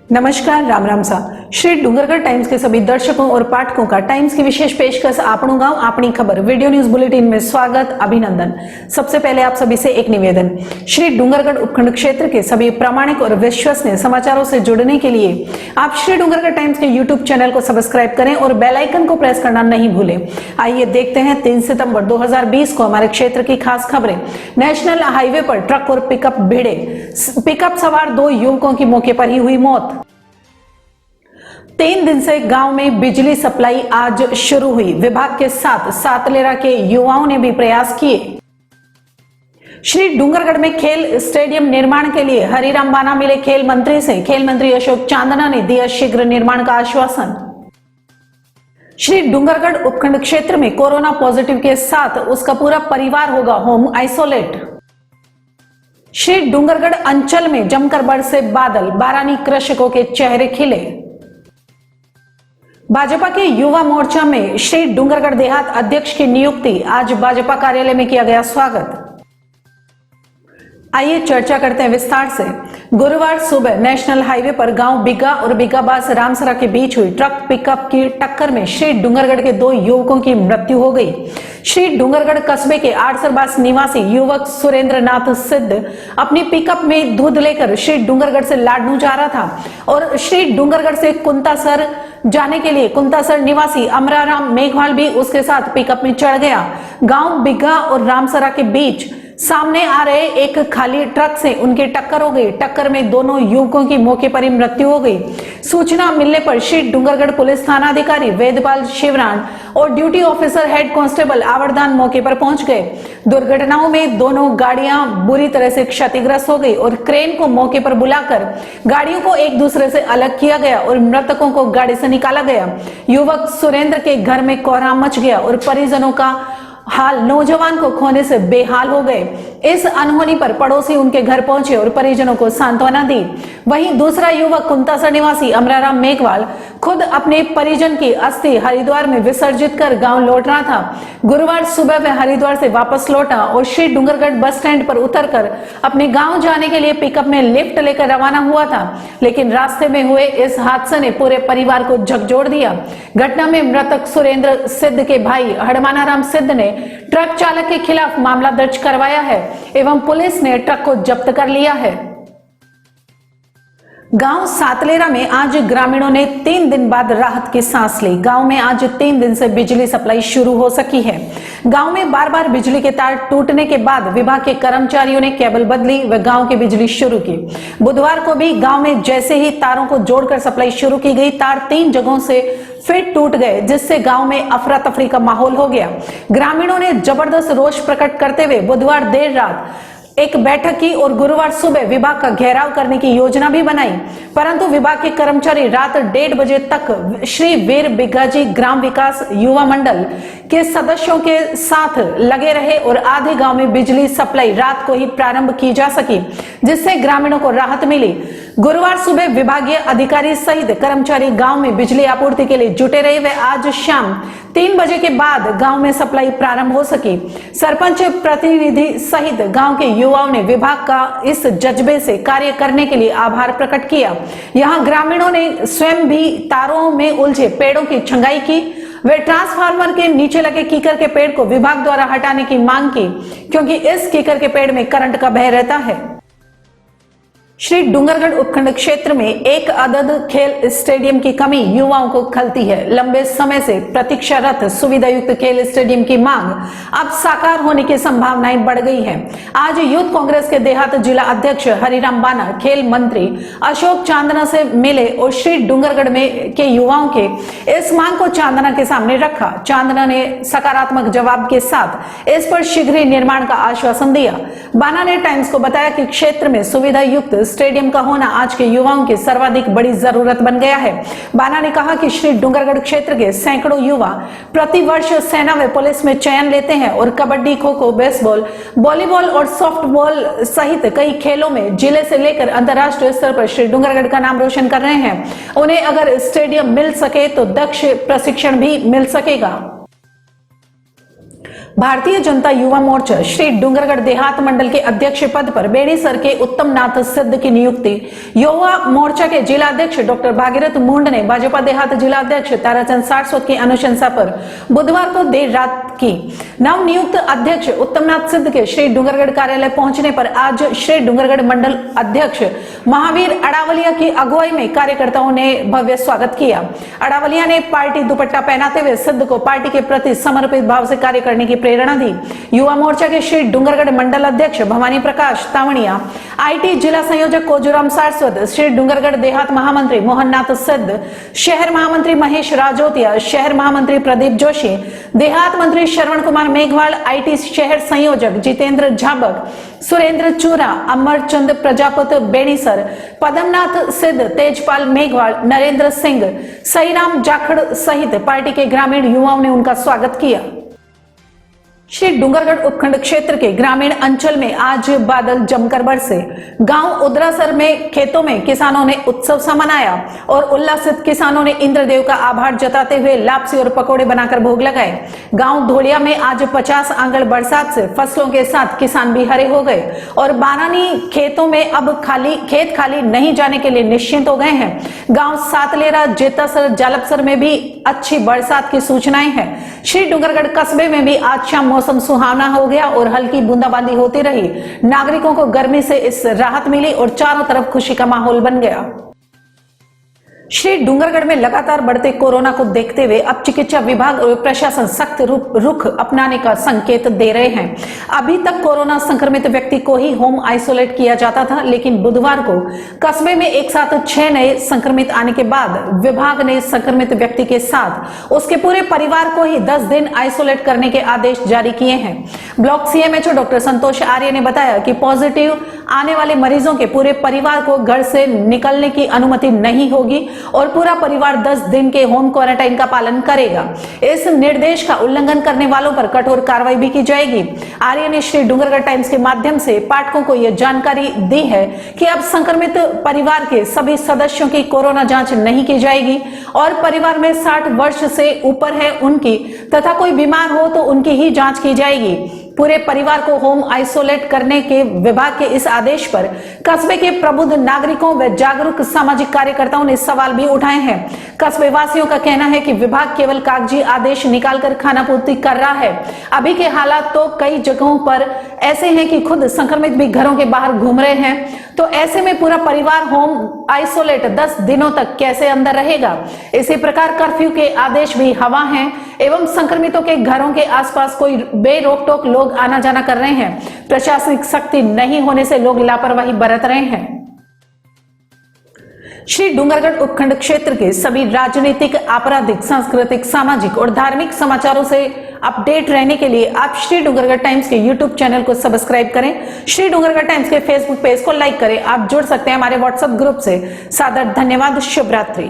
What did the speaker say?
नमस्कार, राम राम सा। श्री डूंगरगढ़ टाइम्स के सभी दर्शकों और पाठकों का टाइम्स की विशेष पेशकश आपणो गांव आपनी खबर वीडियो न्यूज बुलेटिन में स्वागत, अभिनंदन। सबसे पहले आप सभी से एक निवेदन, श्री डूंगरगढ़ उपखंड क्षेत्र के सभी प्रामाणिक और विश्वसनीय समाचारों से जुड़ने के लिए आप श्री डूंगरगढ़ टाइम्स के यूट्यूब चैनल को सब्सक्राइब करें और बेल आइकन को प्रेस करना नहीं भूलें। आइए देखते हैं 3 सितंबर 2020 को हमारे क्षेत्र की खास खबरें। नेशनल हाईवे पर ट्रक और पिकअप भिड़े, पिकअप सवार 2 युवकों की मौके पर ही हुई मौत। 3 दिन से गांव में बिजली सप्लाई आज शुरू हुई। विभाग के साथ सातलेरा के युवाओं ने भी प्रयास किए। श्री डूंगरगढ़ में खेल स्टेडियम निर्माण के लिए हरिराम बाना मिले खेल मंत्री से। खेल मंत्री अशोक चांदना ने दिया शीघ्र निर्माण का आश्वासन। श्री डूंगरगढ़ उपखंड क्षेत्र में कोरोना पॉजिटिव के साथ उसका पूरा परिवार होगा होम आइसोलेट। श्री डूंगरगढ़ अंचल में जमकर बरसे बादल, बारानी कृषकों के चेहरे खिले। भाजपा के युवा मोर्चा में श्री डूंगरगढ़ देहात अध्यक्ष की नियुक्ति, आज भाजपा कार्यालय में किया गया स्वागत। आइए चर्चा करते हैं विस्तार से। गुरुवार सुबह नेशनल हाईवे पर गांव बिग्गा और बिग्गाबास रामसरा के बीच हुई ट्रक पिकअप की टक्कर में श्री डूंगरगढ़ के 2 युवकों की मृत्यु हो गई। श्री डूंगरगढ़ कस्बे के आड़सरबास निवासी युवक सुरेंद्र नाथ सिद्ध अपनी पिकअप में दूध लेकर श्री डूंगरगढ़ से लाडनू जा रहा था और श्री डूंगरगढ़ से कुंतासर जाने के लिए कुंतासर निवासी अमराराम मेघवाल भी उसके साथ पिकअप में चढ़ गया। गांव बिग्गा और रामसरा के बीच सामने आ रहे एक खाली ट्रक से उनकी टक्कर हो गई। टक्कर में दोनों युवकों की मौके पर ही मृत्यु हो गई। सूचना मिलने पर श्री डूंगरगढ़ पुलिस थाना अधिकारी वेदपाल शिवरान और ड्यूटी ऑफिसर हेड कांस्टेबल आवर्दान मौके पर पहुंच गए। दुर्घटनाओं में दोनों गाड़ियां बुरी तरह से क्षतिग्रस्त हो गई और क्रेन को मौके पर बुलाकर गाड़ियों को एक दूसरे से अलग किया गया और मृतकों को गाड़ी से निकाला गया। युवक सुरेंद्र के घर में कोहराम मच गया और परिजनों का हाल नौजवान को खोने से बेहाल हो गए। इस अनहोनी पर पड़ोसी उनके घर पहुंचे और परिजनों को सांत्वना दी। वहीं दूसरा युवक कुंतासर निवासी अमराराम मेघवाल खुद अपने परिजन की अस्थि हरिद्वार में विसर्जित कर गांव लौट रहा था। गुरुवार सुबह वह हरिद्वार से वापस लौटा और श्री डूंगरगढ़ बस स्टैंड पर उतरकर अपने गांव जाने के लिए पिकअप में लिफ्ट लेकर रवाना हुआ था, लेकिन रास्ते में हुए इस हादसे ने पूरे परिवार को झकझोर दिया। घटना में मृतक सुरेंद्र सिद्ध के भाई हडमानाराम सिद्ध ने ट्रक चालक के खिलाफ मामला दर्ज करवाया है एवं पुलिस ने ट्रक को जब्त कर लिया है। गांव सातलेरा में आज ग्रामीणों ने 3 दिन बाद राहत की सांस ली। गांव में आज 3 दिन से बिजली सप्लाई शुरू हो सकी है। गांव में बार-बार बिजली के तार टूटने के बाद विभाग के कर्मचारियों ने केबल बदली व गांव की बिजली शुरू की। बुधवार को भी गांव में जैसे ही तारों को जोड़कर सप्लाई शुरू की गई, तार 3 जगहों से फिर टूट गए, जिससे गांव में अफरा तफरी का माहौल हो गया। ग्रामीणों ने जबरदस्त रोष प्रकट करते हुए बुधवार देर रात एक बैठक की और गुरुवार सुबह विभाग का घेराव करने की योजना भी बनाई, परंतु विभाग के कर्मचारी रात 1:30 बजे तक श्री वीर बिग्गाजी ग्राम विकास युवा मंडल के सदस्यों के साथ लगे रहे और आधे गांव में बिजली सप्लाई रात को ही प्रारंभ की जा सकी, जिससे ग्रामीणों को राहत मिली। गुरुवार सुबह विभागीय अधिकारी सहित कर्मचारी गांव में बिजली आपूर्ति के लिए जुटे रहे व आज शाम 3 बजे के बाद गांव में सप्लाई प्रारंभ हो सकी। सरपंच प्रतिनिधि सहित गांव के युवाओं ने विभाग का इस जज्बे से कार्य करने के लिए आभार प्रकट किया। यहां ग्रामीणों ने स्वयं भी तारों में उलझे पेड़ों की छंगाई की। वे ट्रांसफार्मर के नीचे लगे कीकर के पेड़ को विभाग द्वारा हटाने की मांग की, क्योंकि इस कीकर के पेड़ में करंट का भय रहता है। श्री डूंगरगढ़ उपखंड क्षेत्र में एक अदद खेल स्टेडियम की कमी युवाओं को खलती है। लंबे समय से प्रतीक्षारत सुविधायुक्त खेल स्टेडियम की मांग अब साकार होने की संभावनाएं बढ़ गई है। आज यूथ कांग्रेस के देहात जिला अध्यक्ष हरिराम बाना खेल मंत्री अशोक चांदना से मिले और श्री डूंगरगढ़ में के युवाओं के इस मांग को चांदना के सामने रखा। चांदना ने सकारात्मक जवाब के साथ इस पर शीघ्र ही निर्माण का आश्वासन दिया। बाना ने टाइम्स को बताया कि क्षेत्र में सुविधा युक्त स्टेडियम का होना आज के युवाओं की सर्वाधिक बड़ी जरूरत बन गया है। बाना ने कहा कि श्री डूंगरगढ़ क्षेत्र के सैकड़ों युवा प्रतिवर्ष सेना व पुलिस में चयन लेते हैं और कबड्डी, खो खो, बेसबॉल, वॉलीबॉल और सॉफ्टबॉल सहित कई खेलों में जिले से लेकर अंतर्राष्ट्रीय स्तर पर श्री डूंगरगढ़ का नाम रोशन कर रहे हैं। उन्हें अगर स्टेडियम मिल सके तो दक्ष प्रशिक्षण भी मिल सकेगा। भारतीय जनता युवा मोर्चा श्री डूंगरगढ़ देहात मंडल के अध्यक्ष पद पर बेड़ी सर के उत्तम नाथ सिद्ध की नियुक्ति युवा मोर्चा के जिला अध्यक्ष डॉक्टर भागीरथ मुंड ने भाजपा देहात जिला अध्यक्ष ताराचंद सारस्वत की अनुशंसा पर बुधवार को देर रात की। नव नियुक्त अध्यक्ष उत्तम नाथ सिद्ध के श्री डूंगरगढ़ कार्यालय पहुंचने पर आज श्री डूंगरगढ़ मंडल अध्यक्ष महावीर अड़ावलिया की अगुवाई में कार्यकर्ताओं ने भव्य स्वागत किया। अड़ावलिया ने पार्टी दुपट्टा पहनाते हुए सिद्ध को पार्टी के प्रति समर्पित भाव से कार्य करने की प्रेरणा दी। युवा मोर्चा के श्री डूंगरगढ़ मंडल अध्यक्ष भवानी प्रकाश तावणिया, आईटी जिला संयोजक कोजूराम सारस्वत, श्री डूंगरगढ़ देहात महामंत्री मोहननाथ सिद्ध, शहर महामंत्री महेश राजोतिया, शहर महामंत्री प्रदीप जोशी, देहात मंत्री श्रवण कुमार मेघवाल, आईटी शहर संयोजक जितेंद्र झाबक, सुरेंद्र चूरा, अमरचंद प्रजापति बेणीसर, पदमनाथ सिद्ध, तेजपाल मेघवाल, नरेंद्र सिंह, सईराम जाखड़ सहित पार्टी के ग्रामीण युवाओं ने उनका स्वागत किया। श्री डूंगरगढ़ उपखंड क्षेत्र के ग्रामीण अंचल में आज बादल जमकर बरसे। गांव उदरासर में खेतों में किसानों ने उत्सव सा मनाया और उल्लासित किसानों ने इंद्रदेव का आभार जताते हुए लापसी और पकोड़े बनाकर भोग लगाए। गांव धोलिया में आज 50 आंगड़ बरसात से फसलों के साथ किसान भी हरे हो गए और बारानी खेतों में अब खेत खाली नहीं जाने के लिए निश्चिंत हो गए हैं। गांव सातलेरा, जेतासर, जालपसर में भी अच्छी बरसात की सूचनाएं हैं। श्री डूंगरगढ़ कस्बे में भी आज शाम मौसम सुहावना हो गया और हल्की बूंदाबांदी होती रही। नागरिकों को गर्मी से इस राहत मिली और चारों तरफ खुशी का माहौल बन गया। श्री डूंगरगढ़ में लगातार बढ़ते कोरोना को देखते हुए अब चिकित्सा विभाग और प्रशासन सख्त रुख अपनाने का संकेत दे रहे हैं। अभी तक कोरोना संक्रमित व्यक्ति को ही होम आइसोलेट किया जाता था, लेकिन बुधवार को कस्बे में एक साथ 6 नए संक्रमित आने के बाद विभाग ने संक्रमित व्यक्ति के साथ उसके पूरे परिवार को ही 10 दिन आइसोलेट करने के आदेश जारी किए हैं। ब्लॉक सीएमएचओ डॉक्टर संतोष आर्य ने बताया कि पॉजिटिव आने वाले मरीजों के पूरे परिवार को घर से निकलने की अनुमति नहीं होगी और पूरा परिवार 10 दिन के होम क्वारंटाइन का पालन करेगा। इस निर्देश का उल्लंघन करने वालों पर कठोर कार्रवाई भी की जाएगी। आर्य ने श्री डूंगरगढ़ टाइम्स के माध्यम से पाठकों को यह जानकारी दी है कि अब संक्रमित परिवार के सभी सदस्यों की कोरोना जांच नहीं की जाएगी और परिवार में 60 वर्ष से ऊपर है उनकी तथा कोई बीमार हो तो उनकी ही जांच की जाएगी। पूरे परिवार को होम आइसोलेट करने के विभाग के इस आदेश पर कस्बे के प्रबुद्ध नागरिकों व जागरूक सामाजिक कार्यकर्ताओं ने सवाल भी उठाए हैं। कस्बे वासियों का कहना है कि विभाग केवल कागजी आदेश निकालकर खानापूर्ति कर रहा है। अभी के हालात तो कई जगहों पर ऐसे हैं कि खुद संक्रमित भी घरों के बाहर घूम रहे हैं, तो ऐसे में पूरा परिवार होम आइसोलेट 10 दिनों तक कैसे अंदर रहेगा। इसी प्रकार कर्फ्यू के आदेश भी हवा हैं एवं संक्रमितों के घरों के आसपास कोई बेरोक-टोक लोग आना जाना कर रहे हैं। प्रशासनिक सख्ती नहीं होने से लोग लापरवाही बरत रहे हैं। श्री डूंगरगढ़ उपखंड क्षेत्र के सभी राजनीतिक, आपराधिक, सांस्कृतिक, सामाजिक और धार्मिक समाचारों से अपडेट रहने के लिए आप श्री डूंगरगढ़ टाइम्स के यूट्यूब चैनल को सब्सक्राइब करें। श्री डूंगरगढ़ टाइम्स के फेसबुक पेज को लाइक करें। आप जुड़ सकते हैं हमारे व्हाट्सएप ग्रुप से। सादर धन्यवाद। शुभ रात्रि।